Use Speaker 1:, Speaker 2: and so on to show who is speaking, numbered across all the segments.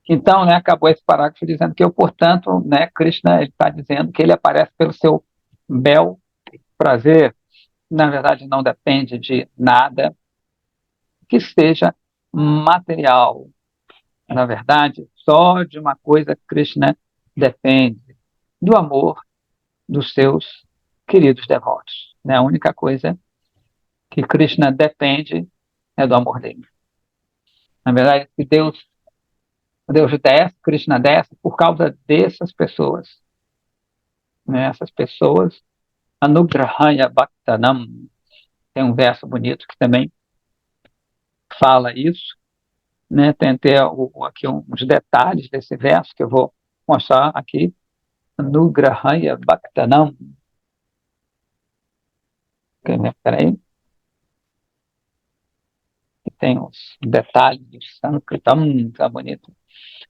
Speaker 1: Então, né, acabou esse parágrafo dizendo que eu, portanto, né, Krishna está dizendo que ele aparece pelo seu bel prazer, na verdade não depende de nada que seja material. Na verdade, só de uma coisa Krishna depende, do amor dos seus queridos devotos. Né? A única coisa que Krishna depende é do amor dele. Na verdade, que Deus desce, Krishna desce por causa dessas pessoas. Né? Essas pessoas, Anugrahaya Bhaktanam, tem um verso bonito que também fala isso. Né? Tem até aqui uns detalhes desse verso que eu vou mostrar aqui. Anugrahaya Bhaktanam. Peraí, que tem os detalhes do Sankritam, tá bonito.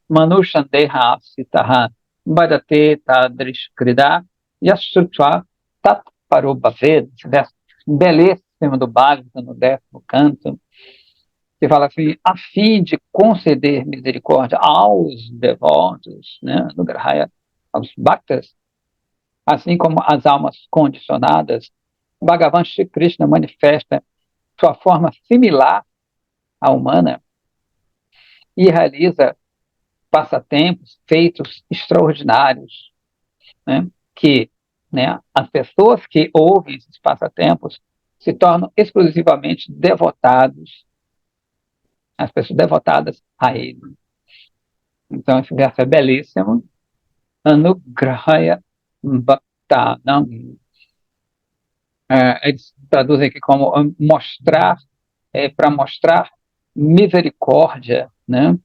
Speaker 1: Manushandeha Sitaha Bhadate Tadrishkrida Yasutva Tat Parobhaved. Esse verso belíssimo do Bhagavatam, no 10º canto, que fala assim, a fim de conceder misericórdia aos devotos, né, no Grahaya, aos bhaktas, assim como as almas condicionadas, o Bhagavan Shri Krishna manifesta sua forma similar à humana e realiza passatempos, feitos extraordinários, né, que, né, as pessoas que ouvem esses passatempos se tornam exclusivamente devotados, as pessoas devotadas a ele. Então, esse verso é belíssimo. Anugrahaya Bhaktanam. Eles traduzem aqui como mostrar, para mostrar misericórdia, né?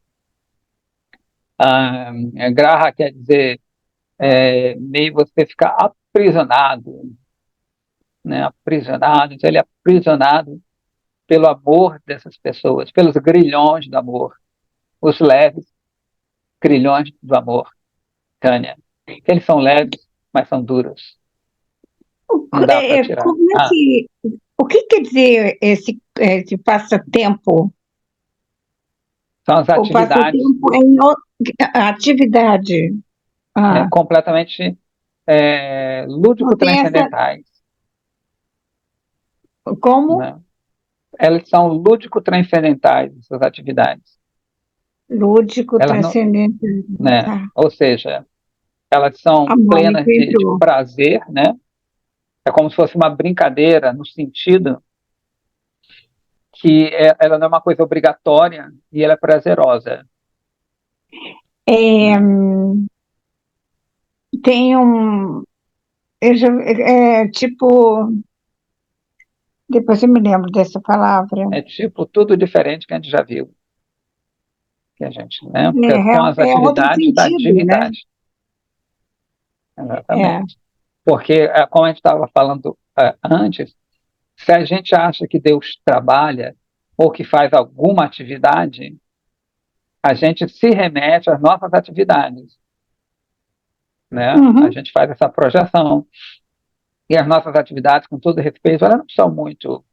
Speaker 1: Graha quer dizer meio você ficar aprisionado, né? Aprisionado. Então, ele é aprisionado pelo amor dessas pessoas, pelos grilhões do amor, os leves grilhões do amor, Tânia. Eles são leves, mas são duros. Não dá para tirar.
Speaker 2: Como é que, o que quer dizer esse passatempo?
Speaker 1: São as
Speaker 2: O
Speaker 1: atividades
Speaker 2: passatempo atividade. Ah,
Speaker 1: completamente
Speaker 2: não tem essa.
Speaker 1: lúdico-transcendentais.
Speaker 2: Como?
Speaker 1: Né? Elas são lúdico-transcendentais, essas atividades.
Speaker 2: Lúdico,
Speaker 1: Elas não,
Speaker 2: transcendente.
Speaker 1: né?
Speaker 2: Tá.
Speaker 1: Ou seja, elas são
Speaker 2: A Mônica
Speaker 1: plenas de
Speaker 2: entrou.
Speaker 1: prazer, né? É como se fosse uma brincadeira, no sentido que ela não é uma coisa obrigatória e ela é prazerosa.
Speaker 2: É,
Speaker 1: Né?
Speaker 2: tem um. Tipo. Depois eu me lembro dessa palavra.
Speaker 1: É tipo tudo diferente que a gente já viu, que a gente, né? Porque são as
Speaker 2: É outro
Speaker 1: atividades da
Speaker 2: sentido, né?
Speaker 1: divindade.
Speaker 2: É.
Speaker 1: Exatamente. Porque, como a gente estava falando antes, se a gente acha que Deus trabalha ou que faz alguma atividade, a gente se remete às nossas atividades, né? A
Speaker 2: Uhum.
Speaker 1: gente faz essa projeção. E as nossas atividades, com todo respeito, elas não são muito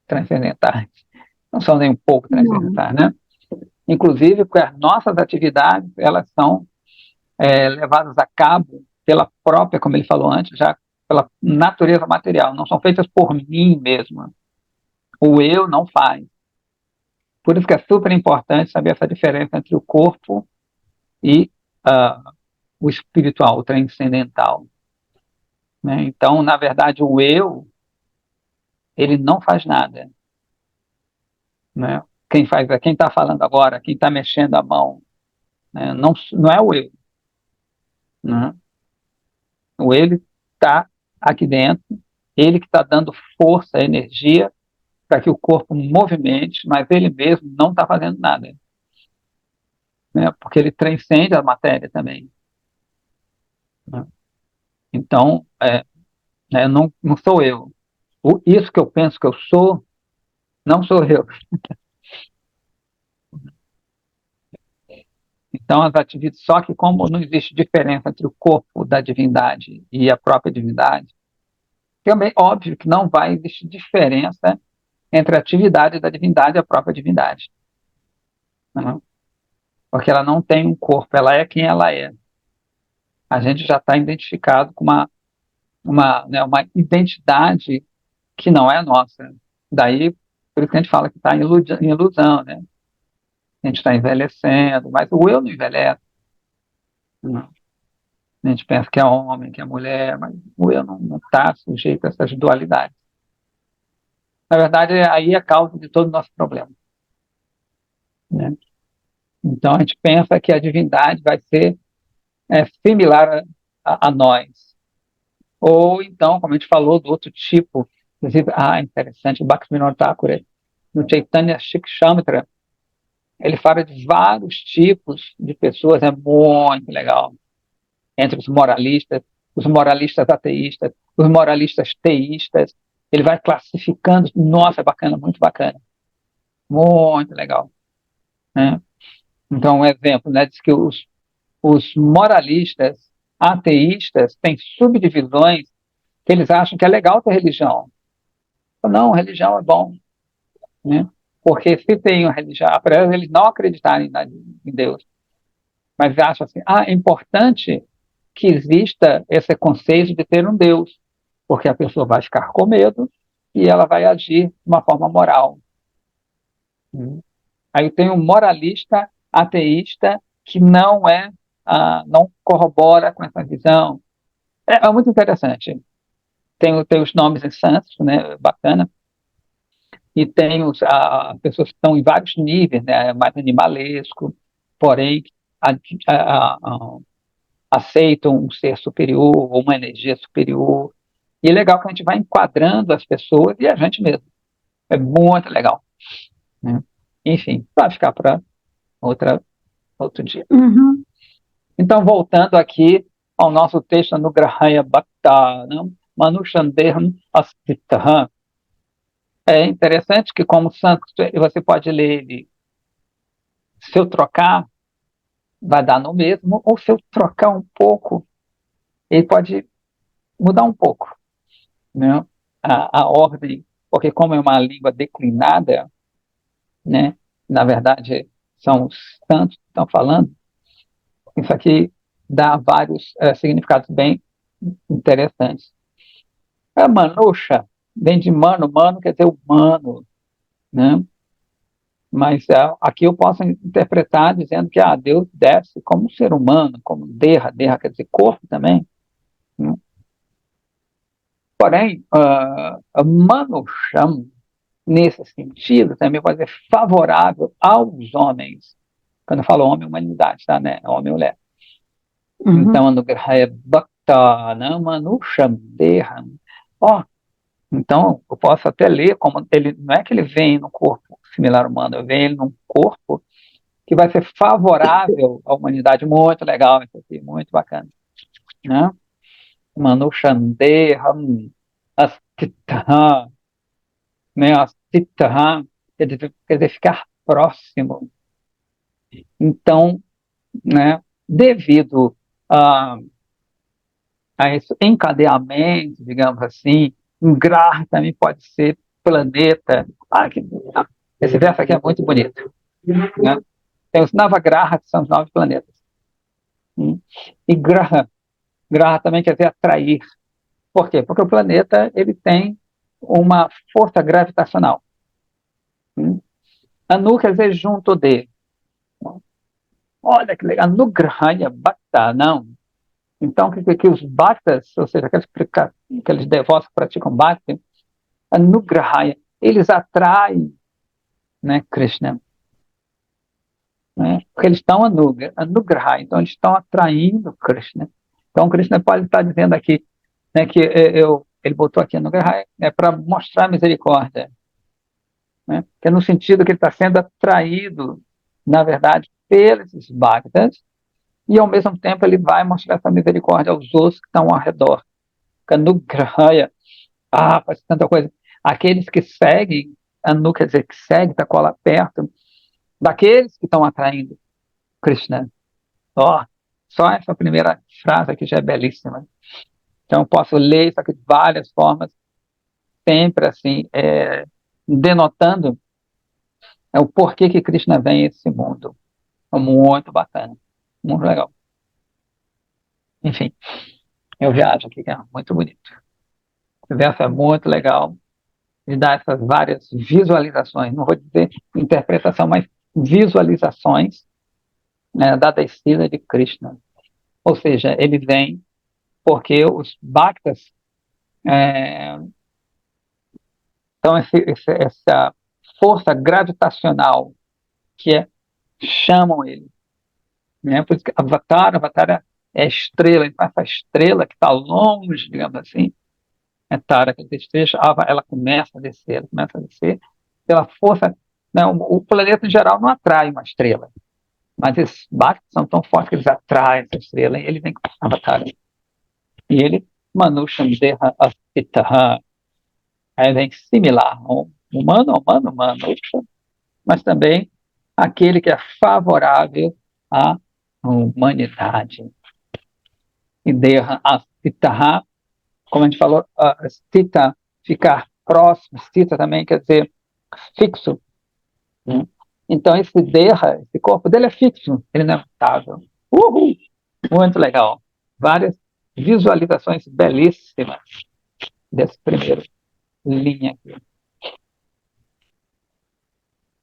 Speaker 1: transcendentais. Não são nem um pouco
Speaker 2: Não.
Speaker 1: transcendentais, né? Inclusive, porque as nossas atividades, elas são levadas a cabo pela própria, como ele falou antes, já pela natureza material. Não são feitas por mim mesmo. O eu não faz. Por isso que é super importante saber essa diferença entre o corpo e o espiritual, o transcendental. Né? Então, na verdade, o eu, ele não faz nada. Né? Quem está falando agora, quem está mexendo a mão, né? Não é o eu. Né? O ele está aqui dentro, ele que está dando força, energia para que o corpo movimente, mas ele mesmo não está fazendo nada. Né? Porque ele transcende a matéria também. Né? Então, não sou eu. Isso que eu penso que eu sou, não sou eu. Então, as atividades, só que como não existe diferença entre o corpo da divindade e a própria divindade, também óbvio que não vai existir diferença entre a atividade da divindade e a própria divindade. Né? porque ela não tem um corpo, ela é quem ela é. A gente já está identificado com uma identidade que não é nossa. Daí, por isso que a gente fala que está em ilusão, né? A gente está envelhecendo, mas o eu não envelhece. Não. A gente pensa que é homem, que é mulher, mas o eu não está sujeito a essas dualidades. Na verdade, aí é a causa de todo o nosso problema, né? Então, a gente pensa que a divindade vai ser similar a nós. Ou então, como a gente falou, do outro tipo, inclusive, interessante, o Bhaktivinoda Thakur, no Chaitanya Shikshamitra, ele fala de vários tipos de pessoas, é muito legal. Entre os moralistas ateístas, os moralistas teístas, ele vai classificando, nossa, é bacana, muito bacana, muito legal, né? Então, um exemplo, né, diz que os moralistas ateístas têm subdivisões que eles acham que é legal ter religião. Não, religião é bom, né? Porque se tem uma religião, apesar de eles não acreditarem em Deus, mas acham assim, é importante que exista esse conceito de ter um Deus, porque a pessoa vai ficar com medo e ela vai agir de uma forma moral. Aí tem um moralista ateísta que não corrobora com essa visão. É muito interessante. Tem os nomes em sânscrito, né, bacana, e tem pessoas que estão em vários níveis, né, mais animalesco, porém a, aceitam um ser superior ou uma energia superior. E é legal que a gente vai enquadrando as pessoas e a gente mesmo. É muito legal, né? Enfim, vai ficar para outro dia.
Speaker 2: Uhum.
Speaker 1: Então, voltando aqui ao nosso texto no Grahaya Bhaktanam Manushandeham Astitaham, é interessante que, como sânscrito, você pode ler ele, se eu trocar, vai dar no mesmo, ou se eu trocar um pouco, ele pode mudar um pouco, né? A ordem, porque como é uma língua declinada, né? Na verdade, são os santos que estão falando, isso aqui dá vários significados bem interessantes. A manusha vem de mano, mano quer dizer humano, né? Mas aqui eu posso interpretar dizendo que Deus desce como ser humano, como derra, derra quer dizer corpo também, né? Porém, manusham, nesse sentido, também pode ser favorável aos homens. Quando eu falo homem, humanidade, tá, né? Homem e mulher. Então,
Speaker 2: Uhum.
Speaker 1: anugrahaya bhaktanam anusham deham. Ó, então, eu posso até ler como ele, não é que ele vem no corpo similar humano, eu venho ele num corpo que vai ser favorável à humanidade. Muito legal isso aqui, muito bacana, né? Manusham deham astitha, né? Astitha quer dizer ficar próximo. Então, né, devido a esse encadeamento, digamos assim, um grau também pode ser planeta. Esse verso aqui é muito bonito, né? Tem os Navagraha, que são os 9 planetas. E Graha também quer dizer atrair. Por quê? Porque o planeta ele tem uma força gravitacional. Anu quer dizer junto de. Olha que legal. Anugrahaya Bhakta, não. Então, que os bhaktas, ou seja, aqueles devotos que praticam bhakti, anugrahaya, eles atraem, né, Krishna, né, porque eles estão anugrahaya, então eles estão atraindo Krishna. Então, Krishna pode estar dizendo aqui, né, que ele botou aqui anugrahaya, para mostrar misericórdia, né, que é no sentido que ele está sendo atraído, na verdade, pelos bhaktas, e ao mesmo tempo ele vai mostrar essa misericórdia aos outros que estão ao redor. Anugrahaya, faz tanta coisa. Aqueles que seguem, Anu quer dizer que segue, está cola perto, daqueles que estão atraindo Krishna. Ó, só essa primeira frase aqui já é belíssima. Então eu posso ler isso aqui de várias formas, sempre assim, denotando o porquê que Krishna vem a esse mundo. É muito bacana, muito legal. Enfim, eu viajo aqui, que é muito bonito. O verso é muito legal, e dá essas várias visualizações, não vou dizer interpretação, mas visualizações, né, da descida de Krishna. Ou seja, ele vem porque os Bhaktas, é, então essa força gravitacional que chamam ele, né? Por isso que Avatar é estrela, então essa estrela que está longe, digamos assim, é Tara, que esteja, ela começa a descer, pela força, né? O planeta em geral não atrai uma estrela, mas esses Bhaktas são tão fortes que eles atraem essa estrela, e ele vem com Avatar. E ele, Manusham Deha Asitaha, aí vem similar, humano, Manusha, mas também aquele que é favorável à humanidade. E Deha Asitaha, como a gente falou, Stita, ficar próximo, Stita também quer dizer fixo. Né? Então, esse Deha, esse corpo dele é fixo, ele não é mutável. Uhul! Muito legal. Várias visualizações belíssimas desse primeiro linha aqui.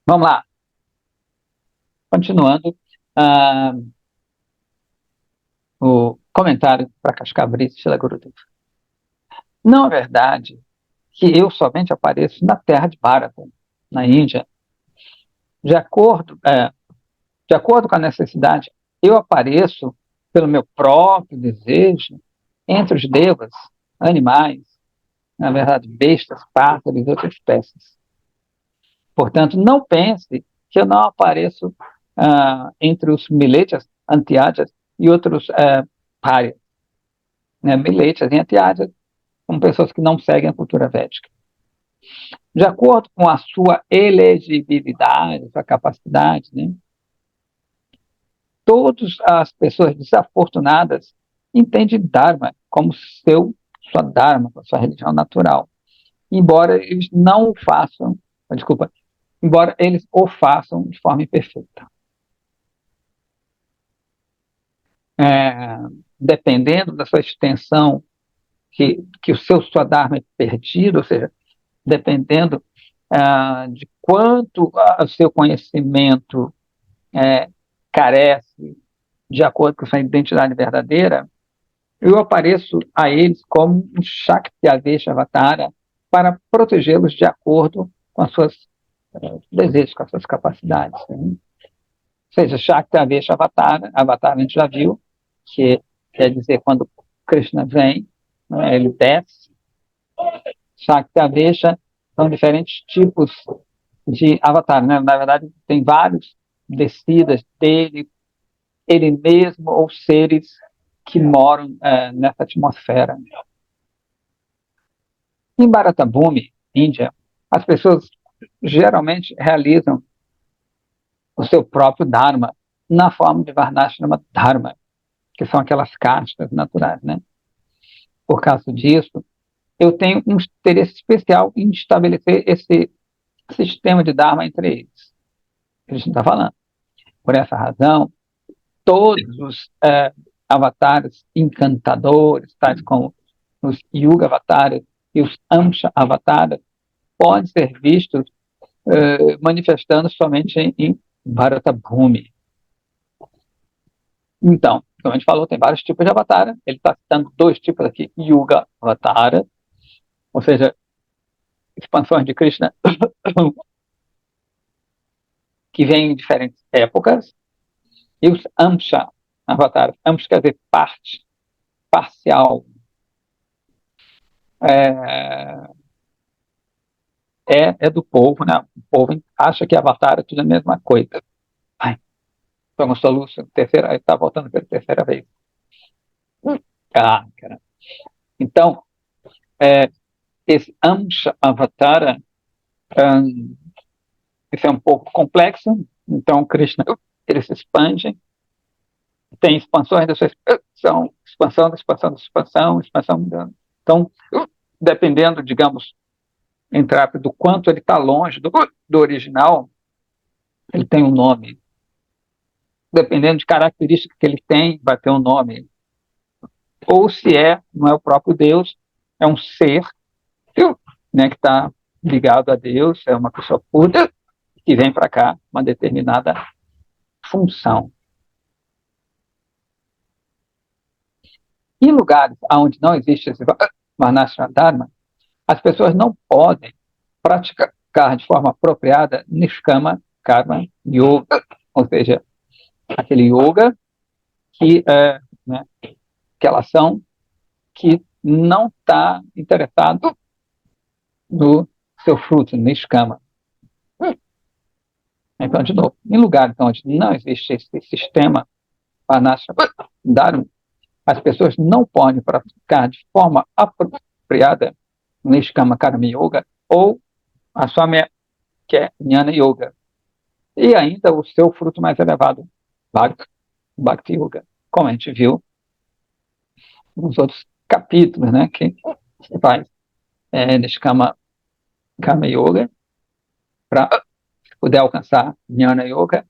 Speaker 1: Vamos lá. Continuando, o comentário para Cascabriz, Shila Gurudev. Não é verdade que eu somente apareço na terra de Bharata, na Índia. De acordo, de acordo com a necessidade, eu apareço pelo meu próprio desejo entre os devas, animais, na verdade, bestas, pássaros e outras espécies. Portanto, não pense que eu não apareço entre os miletias, antiádias e outros párias. Né? Miletias e antiádias são pessoas que não seguem a cultura védica. De acordo com a sua elegibilidade, sua capacidade, né? Todas as pessoas desafortunadas entendem Dharma como sua Dharma, sua religião natural. Embora eles não o façam, desculpa, embora eles o façam de forma imperfeita. É, dependendo da sua extensão, que o seu Swadharma é perdido, ou seja, dependendo de quanto o seu conhecimento carece de acordo com sua identidade verdadeira, eu apareço a eles como um Shakti Avesha Avatara para protegê-los de acordo com os seus desejos, com as suas capacidades. Né? Ou seja, Shakti Avesha Avatara, Avatara a gente já viu, que quer dizer quando Krishna vem, né, ele desce. Shakti Avesha são diferentes tipos de avatar, né? Na verdade, tem vários descidas dele, ele mesmo ou seres que moram nessa atmosfera. Em Bharatabhumi, Índia, as pessoas geralmente realizam o seu próprio Dharma na forma de Varnashrama Dharma, que são aquelas castas naturais, né? Por causa disso, eu tenho um interesse especial em estabelecer esse sistema de Dharma entre eles. A gente está falando. Por essa razão, todos os avatares encantadores, tais como os Yuga avatares e os Amsha avatares, podem ser vistos manifestando somente em Bharatabhumi. Então, como a gente falou, tem vários tipos de avatar. Ele está citando dois tipos aqui: Yuga Avatara, ou seja, expansões de Krishna que vêm em diferentes épocas, e os Amsha Avataras. Amsha quer dizer parte, parcial. É do povo, né? O povo acha que Avatar é tudo a mesma coisa. Ai, foi uma solução, terceira, está voltando pela terceira vez. Caramba. Então, esse Amsha Avatara, isso é um pouco complexo. Então, Krishna, ele se expande, tem expansões da sua expansão, expansão da expansão da expansão, expansão da... Então, dependendo, digamos, entre do quanto ele está longe do original, ele tem um nome. dependendo de características que ele tem, vai ter um nome. Ou se não é o próprio Deus, é um ser, né, que está ligado a Deus, é uma pessoa pura, que vem para cá, uma determinada função. Em lugares onde não existe esse Varnashram Dharma, as pessoas não podem praticar de forma apropriada Nishkama Karma Yoga, ou seja, aquele yoga que né, aquela ação que não está interessado no seu fruto, Nishkama. Então, de novo, em lugares onde não existe esse sistema Varnashram Dharma, as pessoas não podem praticar de forma apropriada Nishkama Karma Yoga ou a sua que é Jnana Yoga. E ainda o seu fruto mais elevado, Bhakti Yoga, como a gente viu nos outros capítulos, né, que se faz Nishkama Karma Yoga para poder alcançar Jnana Yoga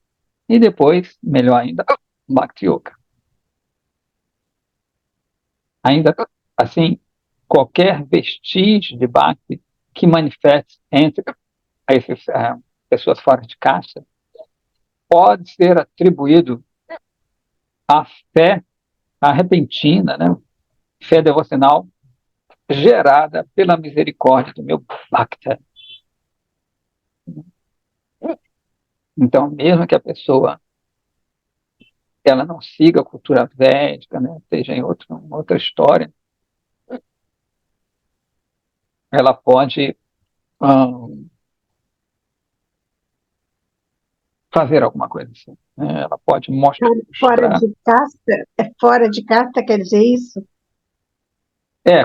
Speaker 1: e depois, melhor ainda, Bhakti Yoga. Ainda assim, qualquer vestígio de Bhakti que manifeste entre essas pessoas fora de caixa pode ser atribuído à fé repentina, né? Fé devocional gerada pela misericórdia do meu Bhakta. Então, mesmo que a pessoa ela não siga a cultura védica, né, seja em outra história, ela pode fazer alguma coisa assim. Né? Ela pode mostrar.
Speaker 2: Fora de casta? É fora de casta, quer dizer isso?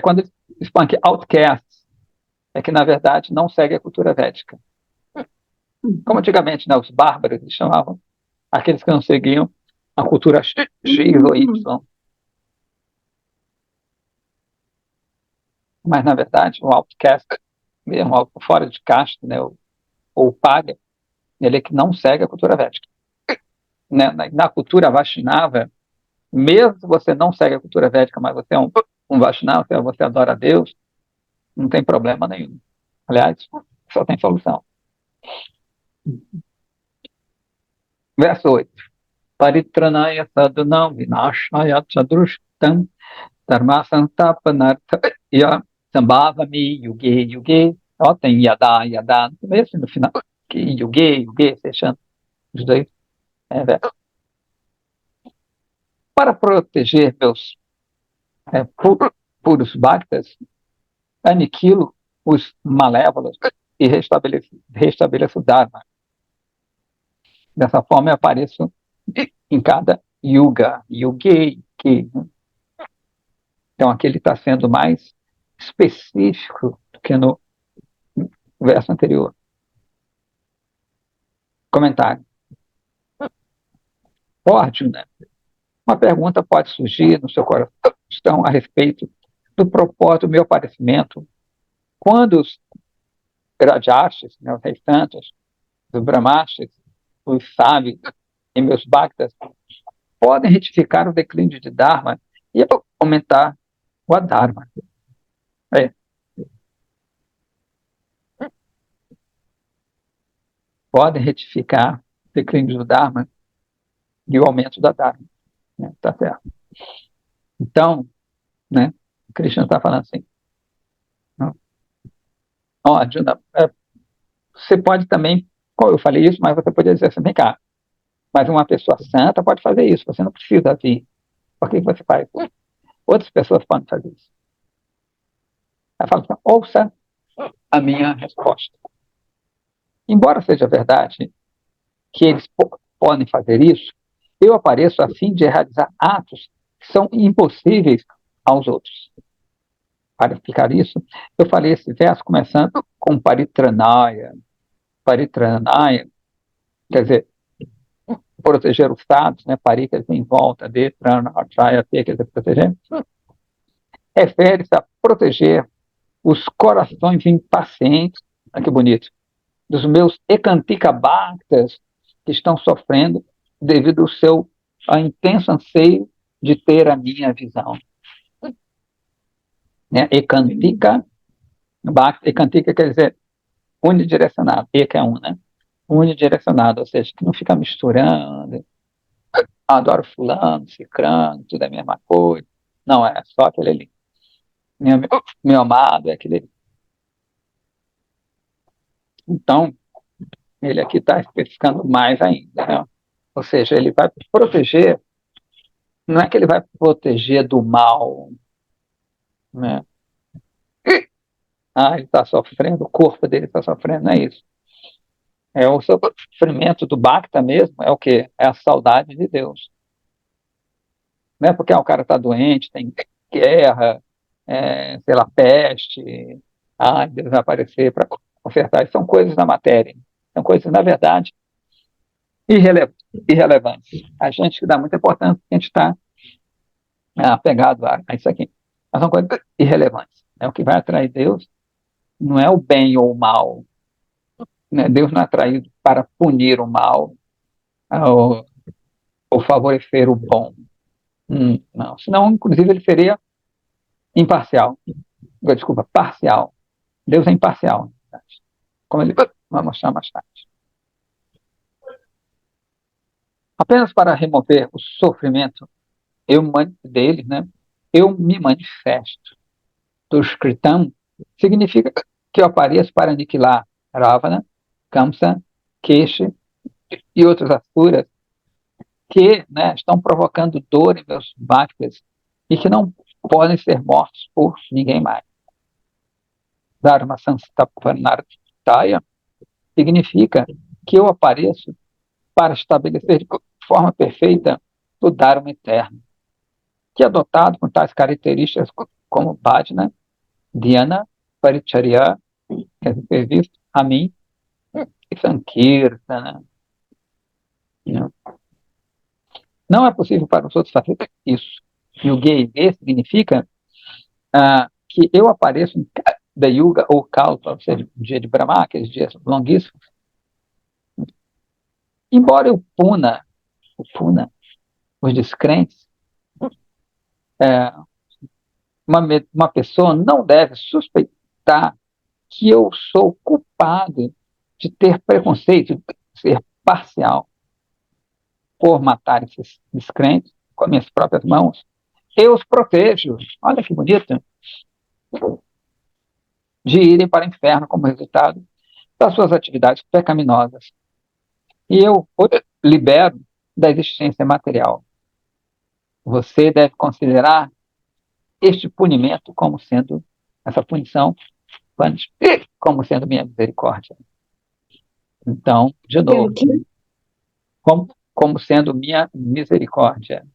Speaker 1: Quando eles falam que outcast, é que, na verdade, não segue a cultura védica. Como antigamente, né, os bárbaros, eles chamavam aqueles que não seguiam a cultura X ou Y. Mas, na verdade, o outcast, mesmo fora de casta, né, ou paga, ele é que não segue a cultura védica. Né? Na cultura Vaishnava, mesmo se você não segue a cultura védica, mas você é um Vaishnava, você adora a Deus, não tem problema nenhum. Aliás, só tem solução. Verso 8. Paritranaya sadunam vinashaya chadrushtam dharma santapanarthaya sambhavami yuge yuge. Ó, tem yada no começo e no final. Yuge, fechando os dois versos. Para proteger meus puros bhaktas, aniquilo os malévolos e restabeleço o Dharma. Dessa forma, eu apareço em cada yuga, yuge, que. Então, aqui ele está sendo mais específico do que no verso anterior. Comentário. Arjuna, uma pergunta pode surgir no seu coração a respeito do propósito do meu aparecimento quando os Rajarshis, né, os reis santos, os Brahmashis, os sábios e meus bhaktas podem retificar o declínio de Dharma e aumentar o Adharma. Podem retificar o declínio do Dharma e o aumento da Dharma. Né? Tá certo. Então, né, o Krishna está falando assim, Arjuna, você pode também, eu falei isso, mas você poderia dizer assim, vem cá, mas uma pessoa santa pode fazer isso, você não precisa vir. Por que você faz? Outras pessoas podem fazer isso. Ela fala assim, ouça a minha resposta. Embora seja verdade que eles podem fazer isso, eu apareço a fim de realizar atos que são impossíveis aos outros. Para explicar isso, eu falei esse verso começando com paritranaya. Paritranaya, quer dizer, proteger os status, né? Pari, quer dizer, em volta de, tranaya, quer dizer, proteger. Refere-se a proteger os corações impacientes, olha que bonito, dos meus ekantika bhaktas que estão sofrendo devido ao seu intenso anseio de ter a minha visão. Né? Ekantika, Bhakti, ekantika quer dizer unidirecionado, eka é um, né? Unidirecionado, ou seja, que não fica misturando, adoro fulano, cicrano, tudo é a mesma coisa. Não, é só aquele ali. Meu amado é aquele ali. Então, ele aqui está especificando mais ainda, né? Ou seja, ele vai proteger, não é que ele vai proteger do mal, né? Ah, ele está sofrendo, o corpo dele está sofrendo, não é isso. É o sofrimento do Bhakta mesmo, é o quê? É a saudade de Deus. Não é porque o cara está doente, tem guerra, sei lá, peste, Deus vai aparecer para ofertar. Isso são coisas da matéria, são coisas, na verdade, irrelevantes. A gente dá muita importância porque a gente está apegado a isso aqui. Mas são coisas irrelevantes. O que vai atrair Deus não é o bem ou o mal. Né? Deus não é atraído para punir o mal ou, ou favorecer o bom. Não. Senão, inclusive, ele seria imparcial. Desculpa, parcial. Deus é imparcial. Como ele vai mostrar mais tarde. Apenas para remover o sofrimento dele, né, eu me manifesto. Dushkritam significa que eu apareço para aniquilar Ravana, Kamsa, Keshe e outros asuras que, né, estão provocando dor em meus bhaktas e que não podem ser mortos por ninguém mais. Dharma Sanstapanartaya significa que eu apareço para estabelecer de forma perfeita o Dharma eterno, que é dotado com tais características como Bhajna, Dhyana, Paricharya, que é serviço a mim, e Sankirtana. Não é possível para os outros fazer isso. E o Gay significa que eu apareço em cada Yuga ou Kalpa, ou seja, o dia de Brahma, aqueles dias longuíssimos. Embora os descrentes, uma pessoa não deve suspeitar que eu sou culpado de ter preconceito, de ser parcial, por matar esses descrentes com as minhas próprias mãos. Eu os protejo, olha que bonito, de irem para o inferno como resultado das suas atividades pecaminosas. E eu o libero da existência material. Você deve considerar este punimento como sendo, essa punição, como sendo minha misericórdia. Então, de novo, como sendo minha misericórdia.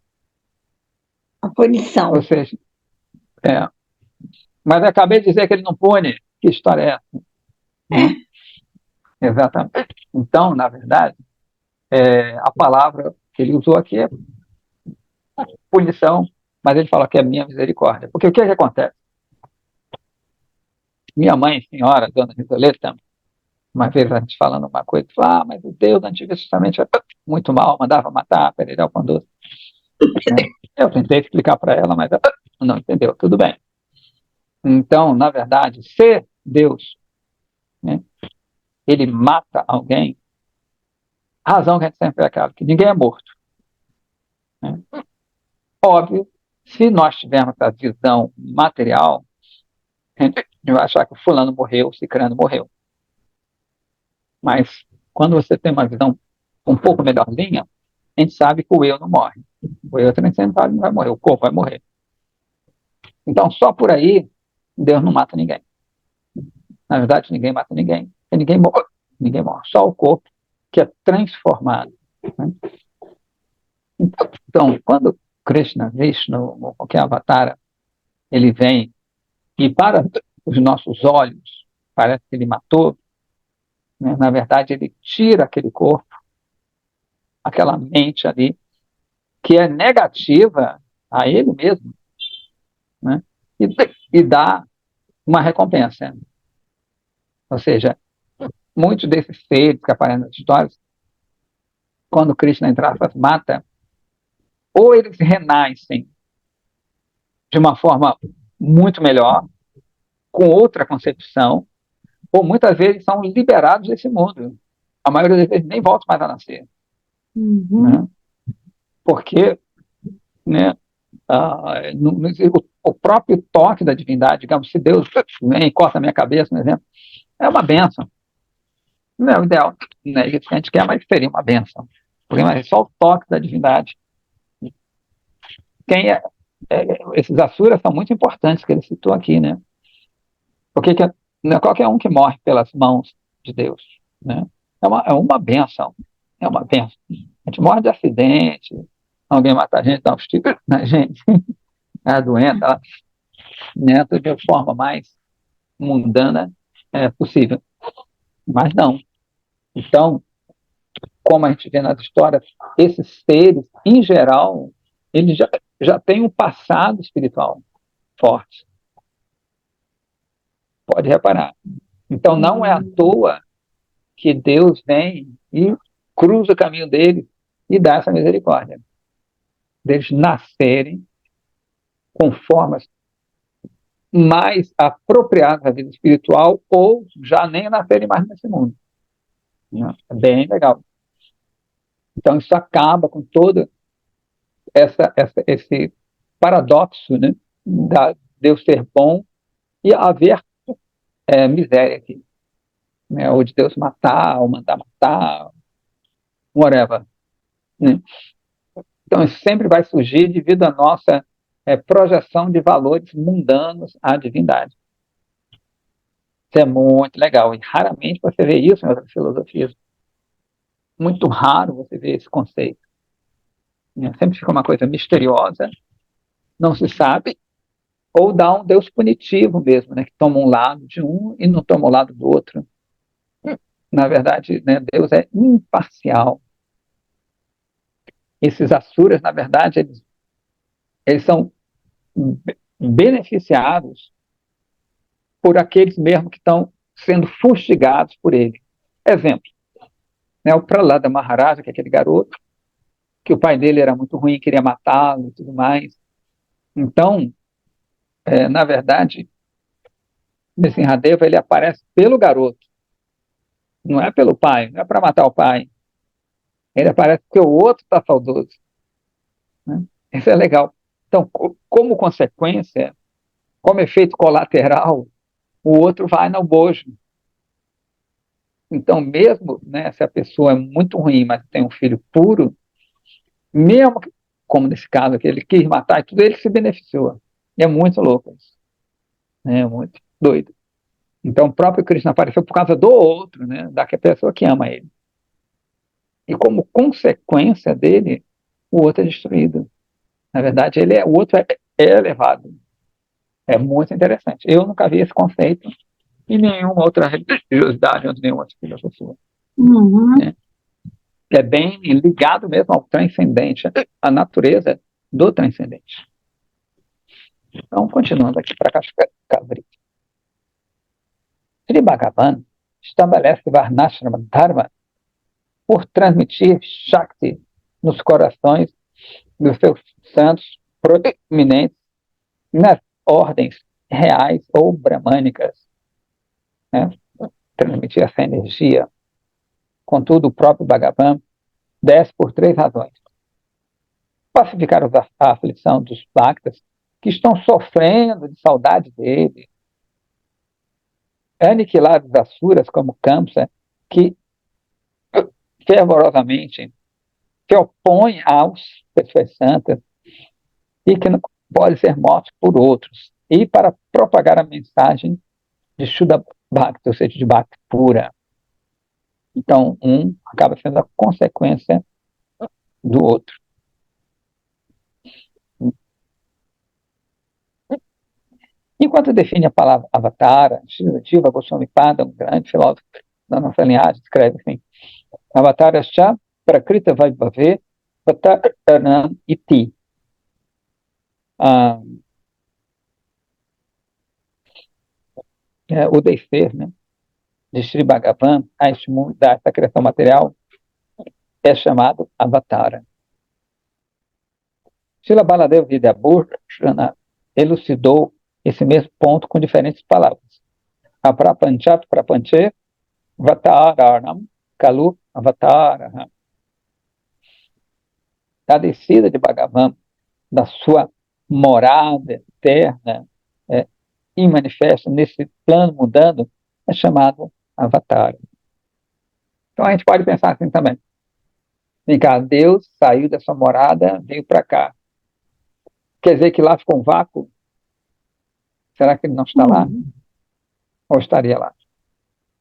Speaker 2: A punição.
Speaker 1: Ou seja, mas acabei de dizer que ele não pune. Que história é essa? Exatamente. Então, na verdade, a palavra que ele usou aqui é punição, mas ele fala que é minha misericórdia. Porque o que acontece? Minha mãe, senhora, dona Risoleta, uma vez a gente falando uma coisa, falou, mas o Deus Antigo Testamento é muito mal, mandava matar, perder o pão doce. Eu tentei explicar para ela, mas ela não entendeu. Tudo bem. Então, na verdade, se Deus, né, ele mata alguém, a razão que a gente sempre é aquela, que ninguém é morto. Né? Óbvio, se nós tivermos a visão material, a gente vai achar que o fulano morreu, o cicrano morreu. Mas quando você tem uma visão um pouco melhorzinha, a gente sabe que o eu não morre. O eu transcendental não vai morrer, o corpo vai morrer. Então, só por aí, Deus não mata ninguém. Na verdade, ninguém mata ninguém. Ninguém morre. Ninguém morre. Só o corpo que é transformado. Né? Então, quando Krishna, Vishnu, qualquer avatar, ele vem e para os nossos olhos, parece que ele matou, né? Na verdade, ele tira aquele corpo, aquela mente ali, que é negativa a ele mesmo, né? E dá uma recompensa. Ou seja, muitos desses seres que aparecem nas histórias quando Krishna, entre aspas, mata, ou eles renascem de uma forma muito melhor, com outra concepção, ou muitas vezes são liberados desse mundo. A maioria das vezes nem volta mais a nascer. Né? Porque, né, o próprio toque da divindade, digamos, se Deus vem e corta a minha cabeça, por exemplo, é uma bênção. Não é o ideal, né? Isso que a gente quer, mas seria uma bênção. Porque mas é só o toque da divindade. Quem esses asuras são muito importantes que ele citou aqui, né? Porque não é qualquer um que morre pelas mãos de Deus, né? É uma bênção. É uma bênção. A gente morre de acidente, alguém mata a gente, dá um tiros na gente, a doença, né? De forma mais mundana possível. Mas não. Então, como a gente vê nas histórias, esses seres, em geral, eles já têm um passado espiritual forte. Pode reparar. Então, não é à toa que Deus vem e cruza o caminho deles e dá essa misericórdia. Deles nascerem com formas mais apropriadas à vida espiritual ou já nem nascerem mais nesse mundo. É bem legal. Então, isso acaba com todo esse paradoxo, né, da Deus ser bom e haver miséria aqui, né, ou de Deus matar, ou mandar matar, whatever. Né? Então, isso sempre vai surgir devido à nossa projeção de valores mundanos à divindade. Isso é muito legal, e raramente você vê isso em outras filosofias. Muito raro você ver esse conceito. Né? Sempre fica uma coisa misteriosa, não se sabe, ou dá um Deus punitivo mesmo, né, que toma um lado de um e não toma o lado do outro. Na verdade, né, Deus é imparcial. Esses asuras, na verdade, eles são beneficiados por aqueles mesmo que estão sendo fustigados por ele. Exemplo, né, o Prahlada Maharaja, que é aquele garoto, que o pai dele era muito ruim, queria matá-lo e tudo mais. Então, na verdade, Nrsimhadeva, ele aparece pelo garoto, não é pelo pai, não é para matar o pai. Ele aparece porque o outro está saudoso. Né? Isso é legal. Então, como consequência, como efeito colateral, o outro vai no bojo. Então, mesmo, né, se a pessoa é muito ruim, mas tem um filho puro, mesmo como nesse caso aqui, ele quis matar e tudo, ele se beneficiou. E é muito louco isso. Né? É muito doido. Então, o próprio Krishna apareceu por causa do outro, né, da pessoa que ama ele. E como consequência dele, o outro é destruído. Na verdade, o outro é elevado. É muito interessante. Eu nunca vi esse conceito em nenhuma outra religiosidade, ou nenhuma outra filosofia. Né? É bem ligado mesmo ao transcendente, à natureza do transcendente. Então, continuando aqui para Cascavel. Sri Bhagavan estabelece Varnashrama Dharma por transmitir Shakti nos corações dos seus santos proeminentes nas ordens reais ou bramânicas. Né? Transmitir essa energia. Contudo, o próprio Bhagavan desce por três razões. Pacificar a aflição dos Bhaktas que estão sofrendo de saudade dele. Aniquilar os Asuras como Kamsa, que fervorosamente se opõe às pessoas santas e que não pode ser mortos por outros. E para propagar a mensagem de Shuddha Bhakti, ou seja, de Bhakti pura. Então, um acaba sendo a consequência do outro. Enquanto define a palavra avatara, Shiva Goswami Pada, um grande filósofo da nossa linhagem, escreve assim: Avatarascha prakrita vaibhave vataranam iti. O descer, né, de Sri Bhagavan a este mundo, dessa criação material, é chamado Avatara. Srila Baladeva Vidyabhusana elucidou esse mesmo ponto com diferentes palavras. Aprapanchat prapanche vataranam kalu avatara. A descida de Bhagavan, da sua morada eterna, imanifesta nesse plano mudando, é chamado Avatara. Então a gente pode pensar assim também. Vem cá, Deus saiu da sua morada, veio para cá. Quer dizer que lá ficou um vácuo? Será que ele não está lá? Ou estaria lá?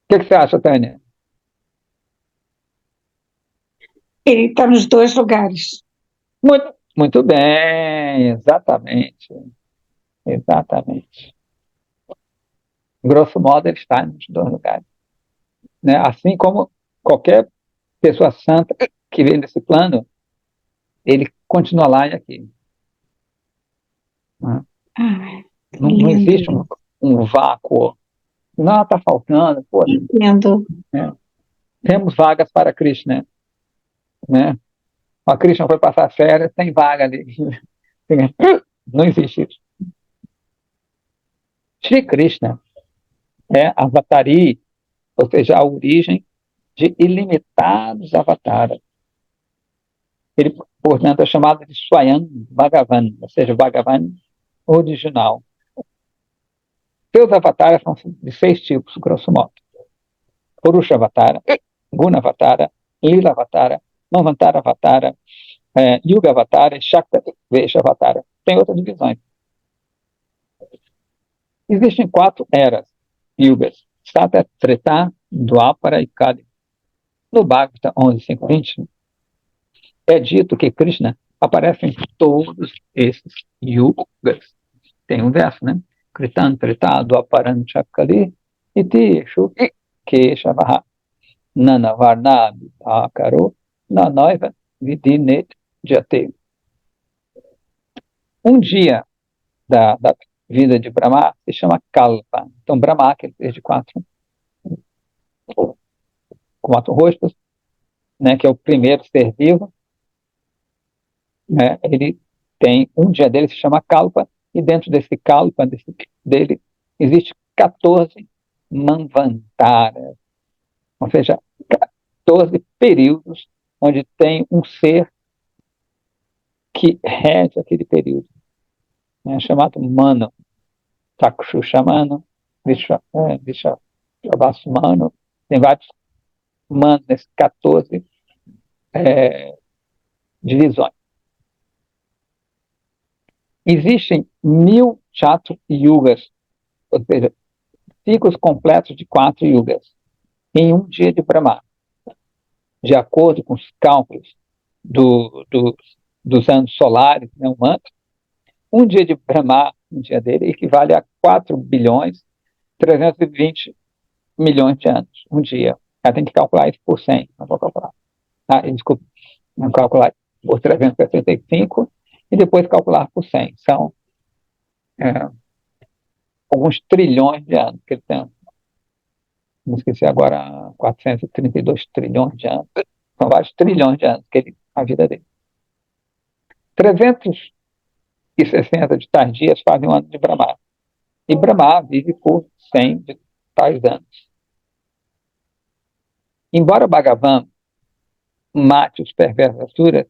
Speaker 1: O que você acha, Tânia?
Speaker 2: Ele está nos dois lugares.
Speaker 1: Muito bem, exatamente. Exatamente. Grosso modo, ele está nos dois lugares. Né? Assim como qualquer pessoa santa que vem nesse plano, ele continua lá e aqui. Né? Não existe um vácuo. Não, está faltando. Pô,
Speaker 2: entendo.
Speaker 1: né? Temos vagas para Krishna. Né? A Krishna foi passar férias, tem vaga ali. Não existe isso. Shri Krishna é avatari, ou seja, a origem de ilimitados avataras. Ele, portanto, é chamado de Swayam Bhagavan, ou seja, Bhagavan original. Seus avatares são de 6 tipos, grosso modo. Purusha Avatara, Guna Avatara, Lila Avatara, Manvantara Avatara, Yuga Avatara e Shakta Vesha Avatara. Tem outras divisões. Existem 4 eras, Yugas, Sata, Treta, Dwapara e Kali. No Bhagavata 11.5.20, é dito que Krishna aparece em todos esses Yugas. Tem um verso, né? Kritan, Treta, Dwaparan, Chakali, Iti, Shuki, Keshavaha, Nana, Varna, Akaro, Nanoiva, Vidinet, Jate. Um dia da vida de Brahma se chama Kalpa. Então, Brahma, que ele fez de 4 rostos, né, que é o primeiro ser vivo, né, ele tem um dia dele se chama Kalpa, e dentro desse Kalpa, dele, existe 14 Manvantaras, ou seja, 14 períodos onde tem um ser que rege aquele período, né, chamado Mano, Takshushamano, Vishavasmano, tem vários manos nesses 14 divisões. Existem 1000 Chatu Yugas, ou seja, ciclos completos de 4 yugas, em um dia de Brahma. De acordo com os cálculos dos anos solares, né, humanos, um dia de Brahma, um dia dele, equivale a 4 bilhões 320 milhões de anos, um dia. Aí tem que calcular isso por 100, não vou calcular. Desculpa, vou calcular por 365 e depois calcular por 100. São alguns trilhões de anos que ele tem. Não esqueci agora, 432 trilhões de anos. São vários trilhões de anos que a vida dele. 360 de tais dias fazem um ano de Brahma. E Brahma vive por 100 de tais anos. Embora Bhagavan mate os perversos asuras,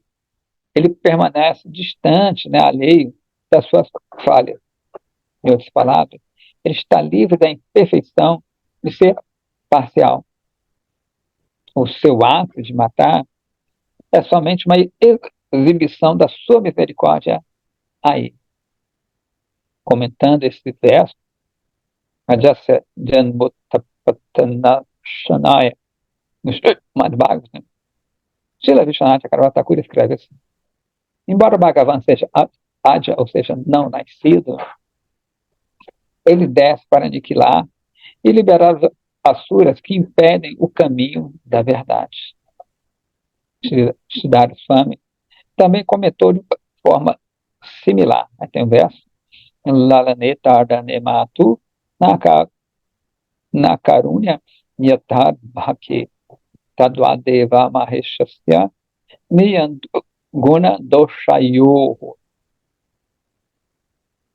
Speaker 1: ele permanece distante, né, alheio das suas falhas. Em outras palavras, ele está livre da imperfeição de ser parcial. O seu ato de matar é somente uma exibição da sua misericórdia aí. Comentando esse verso, Ajasya Janmutapatanashanaya, no Srimad Bhagavatam, Srila Vishwanath Chakravarti Thakur escreve assim: embora o Bhagavan seja Adya, ou seja, não nascido, ele desce para aniquilar e liberar as asuras que impedem o caminho da verdade. Siddhartha Swami também comentou de forma similar. Aí tem um verso: Lalaneta Ardanematu Nakarunya Yatad Bhakti Tadwadeva Maheshasya Niyan Guna Doshayoho.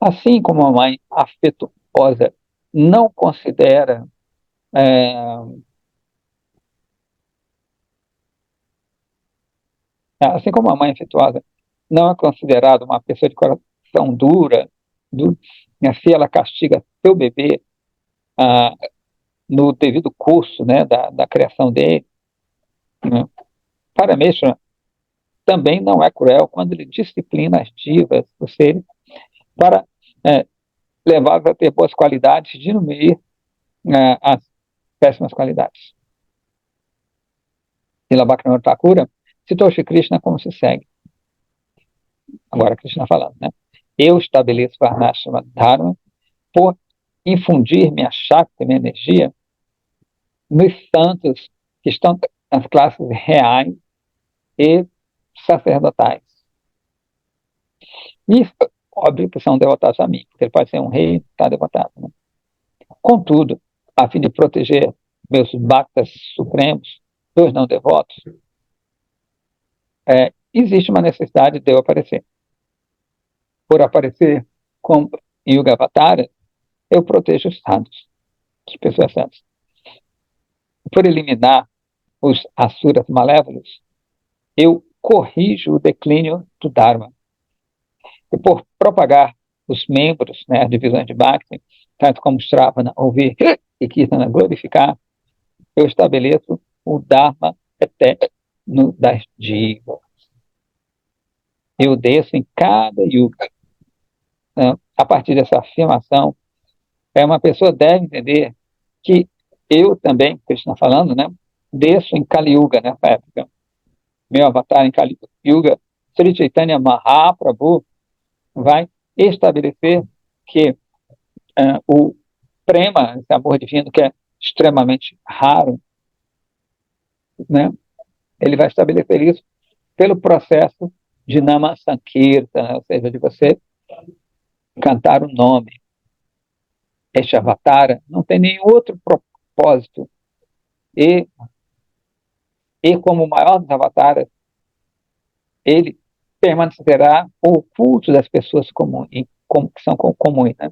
Speaker 1: Assim como a mãe afetuosa não considera assim como a mãe afetuosa não é considerada uma pessoa de coração duro, se ela castiga seu bebê ah, no devido curso, né, da criação dele, né, Parameshwara também não é cruel quando ele disciplina as divas, ou seja, para levá-los a ter boas qualidades e diminuir as péssimas qualidades. Srila Bhaktivinoda Thakura citou Shri Krishna como se segue. Agora Krishna falando, né? Eu estabeleço Varnashrama Dharma por infundir minha Shakti, minha energia, nos santos que estão nas classes reais e sacerdotais. Isso, óbvio que são devotados a mim, porque ele pode ser um rei e está devotado. Né? Contudo, a fim de proteger meus bhaktas supremos dos não devotos, existe uma necessidade de eu aparecer. Por aparecer como Yuga Avatara, eu protejo os santos, as pessoas santas. Por eliminar os asuras malévolos, eu corrijo o declínio do Dharma. E por propagar os membros, né, as divisões de Bhakti, tanto como Shravana, ouvir e Kirtana, glorificar, eu estabeleço o Dharma eterno das divas. Eu desço em cada yuga. A partir dessa afirmação, uma pessoa deve entender que eu também, Krishna falando, né, desço em Kali Yuga nessa época. Meu avatar em Kali Yuga, Sri Chaitanya Mahaprabhu, vai estabelecer que o prema, esse amor divino que é extremamente raro, né, ele vai estabelecer isso pelo processo de Nama Sankirtana, ou seja, de você cantar o nome. Este avatara não tem nenhum outro propósito. E como o maior dos avataras, ele permanecerá oculto das pessoas comuns, que são comuns. Né?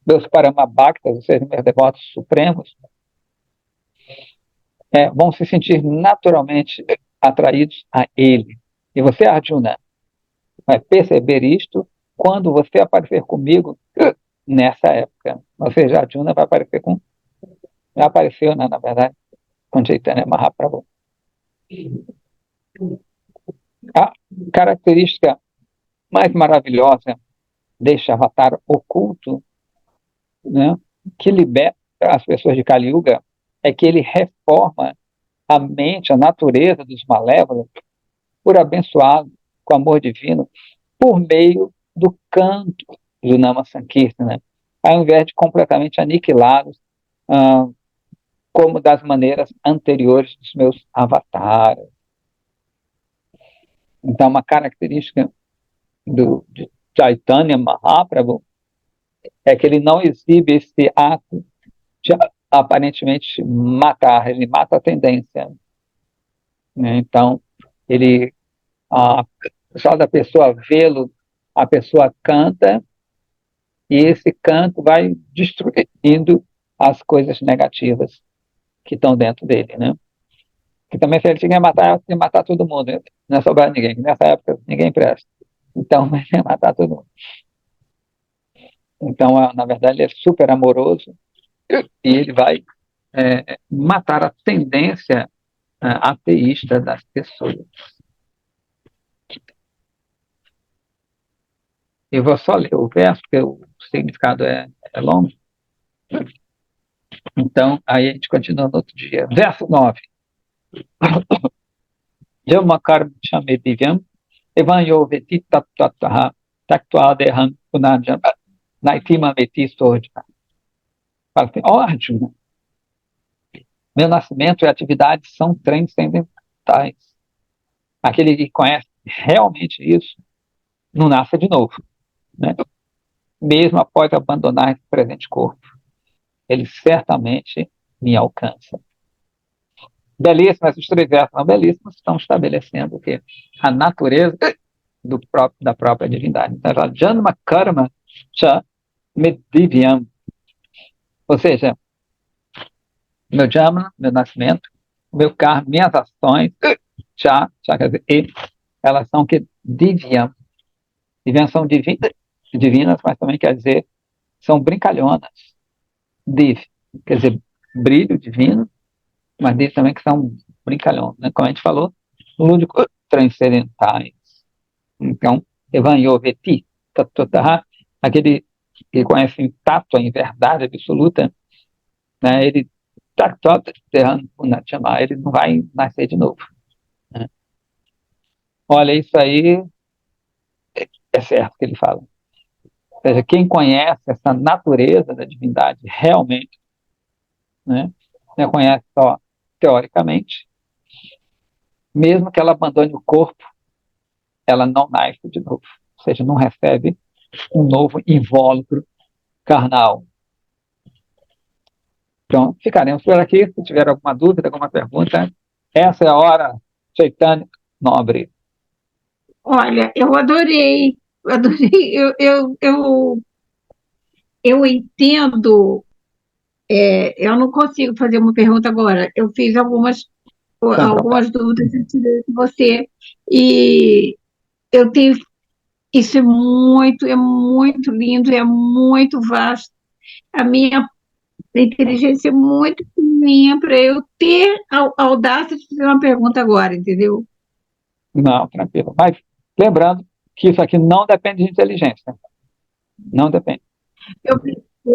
Speaker 1: Meus Paramabhaktas, ou seja, meus devotos supremos, vão se sentir naturalmente atraídos a ele. E você, Arjuna, vai perceber isto quando você aparecer comigo nessa época. Ou seja, Arjuna vai aparecer já apareceu, né, na verdade, com Chaitanya Mahaprabhu. A característica mais maravilhosa deste avatar oculto, né, que liberta as pessoas de Kali Yuga, é que ele reforma a mente, a natureza dos malévolos, por abençoá-los com amor divino, por meio do canto do Nama Sankirtana, ao invés de completamente aniquilá-los, como das maneiras anteriores dos meus avatares. Então, uma característica de Chaitanya Mahaprabhu é que ele não exibe esse ato de aparentemente matar, ele mata a tendência. Né? Então, ele, só da pessoa vê-lo, a pessoa canta, e esse canto vai destruindo as coisas negativas que estão dentro dele, né? Que também, se ele tinha que matar todo mundo, né? Não é sobrar ninguém. Nessa época, ninguém presta. Então, vai matar todo mundo. Então, na verdade, ele é super amoroso e ele vai matar a tendência ateísta das pessoas. Eu vou só ler o verso, porque o significado é longo. Então, aí a gente continua no outro dia. Verso 9. Yamakar Chamedivyam Evanyo Veti Tattataha Taktuadeham Punajam Naitima Veti Sordha. Fala assim, Arjuna, meu nascimento e atividades são transcendentais. Aquele que conhece realmente isso, não nasce de novo. Né? Mesmo após abandonar esse presente corpo, ele certamente me alcança. belíssimas, os três versos são belíssimos, estão estabelecendo o quê? A natureza da própria divindade. Então, fala, Janma Karma Cha Medivyam, ou seja, meu Janma, meu nascimento, meu karma, minhas ações, Cha quer dizer, elas são que Divyam. Divyam são divinas, mas também quer dizer, são brincalhonas. Div, quer dizer, brilho divino, mas diz também que são brincalhões, né? Como a gente falou, lúdicos transcendentais. Então, Evanyoveti, Tatotaha, aquele que conhece em tato, em verdade absoluta, né? Ele ele não vai nascer de novo. Né? Olha, isso aí é certo que ele fala. Ou seja, quem conhece essa natureza da divindade realmente, né? Não conhece só teoricamente, mesmo que ela abandone o corpo, ela não nasce de novo. Ou seja, não recebe um novo invólucro carnal. Então, ficaremos por aqui. Se tiver alguma dúvida, alguma pergunta, essa é a hora, Chaitanya Nobre.
Speaker 2: Olha, eu adorei, adorei. Eu entendo. Eu não consigo fazer uma pergunta agora. Eu fiz
Speaker 1: Sem problema.
Speaker 2: algumas dúvidas eu tirei de você e eu tenho. Isso é muito lindo, é muito vasto. A minha inteligência é muito pequenininha para eu ter a audácia de fazer uma pergunta agora, entendeu?
Speaker 1: Não, tranquilo. Mas lembrando que isso aqui não depende de inteligência. Não depende.
Speaker 2: Eu,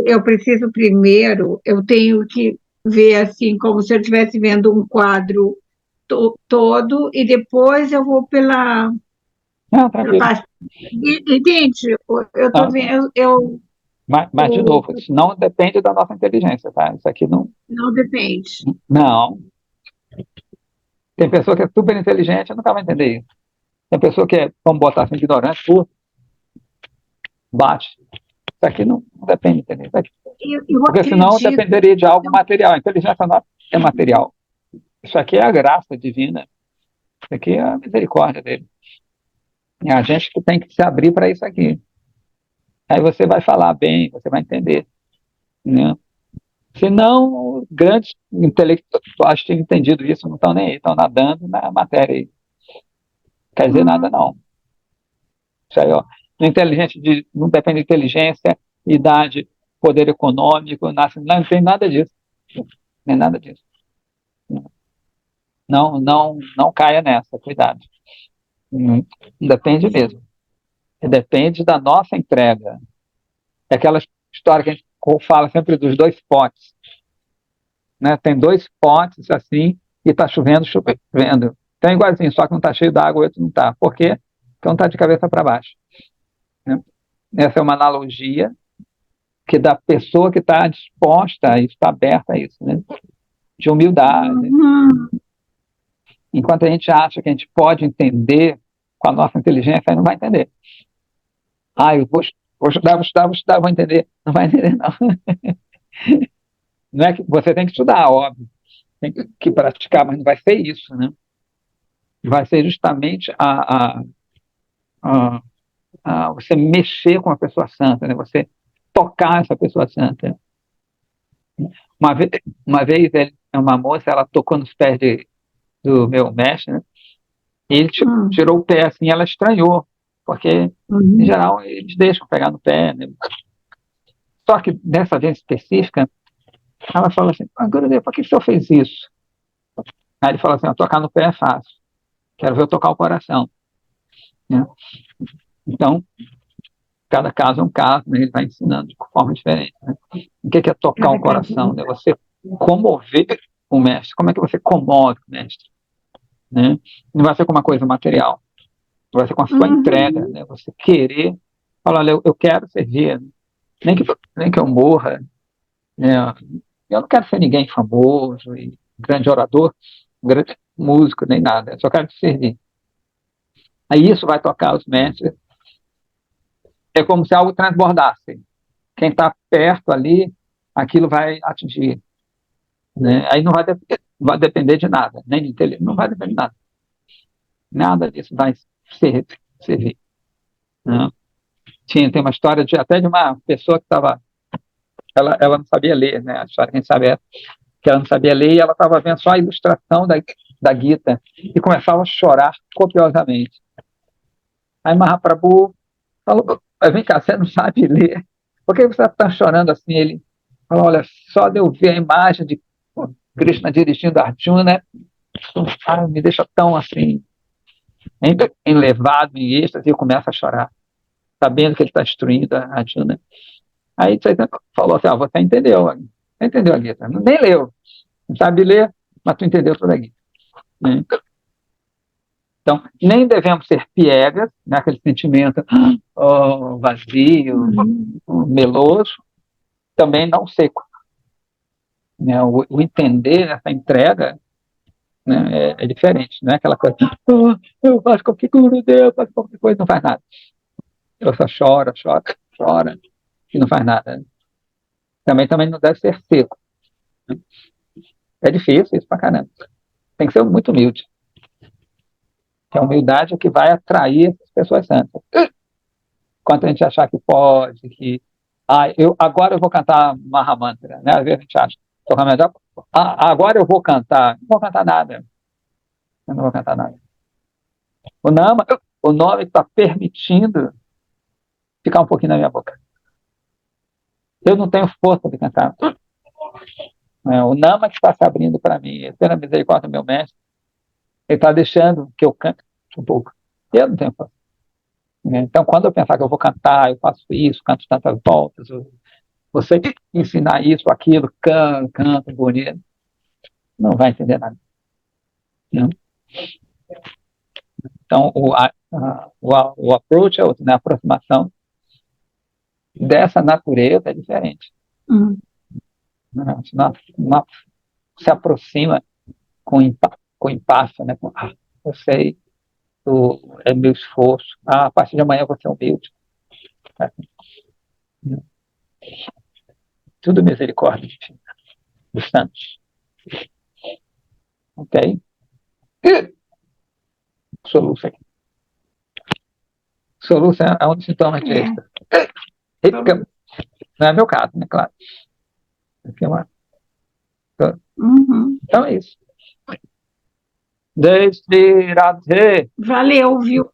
Speaker 2: eu preciso primeiro, eu tenho que ver assim, como se eu estivesse vendo um quadro todo, e depois eu vou
Speaker 1: Não,
Speaker 2: pela
Speaker 1: tranquilo.
Speaker 2: parte. Entende? Eu estou
Speaker 1: Não, tá.
Speaker 2: vendo,
Speaker 1: Mas, de novo, isso não depende da nossa inteligência, tá? Isso aqui não.
Speaker 2: não depende.
Speaker 1: Não. Tem pessoa que é super inteligente e nunca vai entender isso. Tem pessoa que é, vamos botar assim, ignorante, bate. Isso aqui não depende, entendeu?
Speaker 2: Eu
Speaker 1: Porque senão
Speaker 2: acredito.
Speaker 1: dependeria de algo material. A inteligência não é material. Isso aqui é a graça divina. Isso aqui é a misericórdia dele. É a gente que tem que se abrir para isso aqui. Aí você vai falar bem, você vai entender. Né? Senão, grandes intelectuais têm entendido isso, não estão nem aí, estão nadando na matéria aí. Não quer dizer nada, não. Isso aí, ó. Não depende de inteligência, idade, poder econômico, não tem nada disso. Não tem nada disso. Não caia nessa, cuidado. Não depende mesmo. Depende da nossa entrega. É aquela história que a gente fala sempre dos dois potes. Né? Tem dois potes assim e está chovendo, chovendo. Então é igualzinho, só que não está cheio d'água e o outro não está. Por quê? Porque um está de cabeça para baixo. Né? Essa é uma analogia que da pessoa que está disposta e está aberta a isso, né? De humildade.
Speaker 2: Uhum.
Speaker 1: Enquanto a gente acha que a gente pode entender com a nossa inteligência, aí não vai entender. Eu vou estudar, vou entender. Não vai entender, não. Não é que você tem que estudar, óbvio, tem que praticar, mas não vai ser isso, né? Vai ser justamente a, você mexer com a pessoa santa, né? Você tocar essa pessoa santa. Uma vez, uma vez uma moça, ela tocou nos pés do meu mestre, né? E ele tirou o pé assim, ela estranhou, porque em
Speaker 2: Uhum.
Speaker 1: geral eles deixam pegar no pé, né? Só que dessa vez específica, ela falou assim: Gurudev, por que o senhor fez isso? Aí ele falou assim: tocar no pé é fácil, quero ver eu tocar o coração. Né? Então, cada caso é um caso, né? Ele vai ensinando de forma diferente. Né? O que é tocar o
Speaker 2: Cada caso.
Speaker 1: coração? Né? Você comover o mestre. Como é que você comove o mestre? Né? Não vai ser com uma coisa material, vai ser com a sua entrega,
Speaker 2: Uhum.
Speaker 1: né? Você querer falar: olha, eu quero servir, né? nem que eu morra. Né? Eu não quero ser ninguém famoso, e grande orador, grande músico, nem nada. Eu só quero te servir. Aí isso vai tocar os mestres. É como se algo transbordasse. Quem está perto ali, aquilo vai atingir. Né? Aí não vai vai depender de nada, nem de inteligência, não vai depender de nada. Nada disso vai servir. Né? Tem uma história até de uma pessoa que estava. Ela não sabia ler, né? A história, quem sabe, é que ela não sabia ler e ela estava vendo só a ilustração da Gita e começava a chorar copiosamente. Aí Mahaprabhu falou: vem cá, você não sabe ler. Por que você está chorando assim? Ele falou: olha, só de eu ver a imagem de Krishna dirigindo Arjuna, me deixa tão assim, enlevado em êxtase, e eu começo a chorar, sabendo que ele está destruindo a Arjuna. Aí Chaitanya falou assim: você entendeu a Gita, nem leu, não sabe ler, mas tu entendeu toda a Gita. Né? Então, nem devemos ser piegas, né, aquele sentimento vazio, meloso, também não seco. Né? O entender essa entrega, né, é diferente, não é aquela coisa, eu faço qualquer coisa, eu faço qualquer coisa, não faz nada. Eu só choro, chora, e não faz nada. Também não deve ser seco. Né? É difícil isso pra caramba. Tem que ser muito humilde. Que a humildade é que vai atrair as pessoas santas. Quando a gente achar que pode, que agora eu vou cantar Mahamantra, né? Às vezes a gente acha, agora eu vou cantar, não vou cantar nada, eu não vou cantar nada. O nome está permitindo ficar um pouquinho na minha boca. Eu não tenho força de cantar. O Nama que está se abrindo para mim, pela misericórdia do meu mestre, ele está deixando que eu cante um pouco. Eu não tenho força. Então, quando eu pensar que eu vou cantar, eu faço isso, canto tantas voltas, você ensinar isso, aquilo, canta bonito, não vai entender nada. Não? Então, o approach, né, a aproximação dessa natureza é diferente. Não, não se aproxima com empáfia, né? Eu sei, é meu esforço. A partir de amanhã eu vou ser humilde. Tudo misericórdia dos santos. Ok? Soluço aqui. Soluço é um dos sintomas de êxtase. Não é meu caso, né? Claro. Aqui é uma... Então é isso. Desde Radhe.
Speaker 2: Valeu, viu?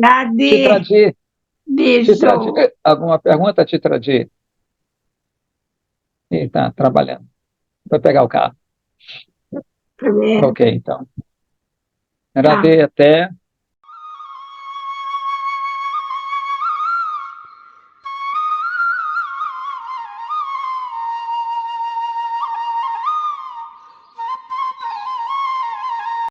Speaker 2: Radhe.
Speaker 1: Chitradi.
Speaker 2: Beijo.
Speaker 1: Alguma pergunta, Chitradi? Está trabalhando. Vai pegar o carro. Ok, então. Radhe, até.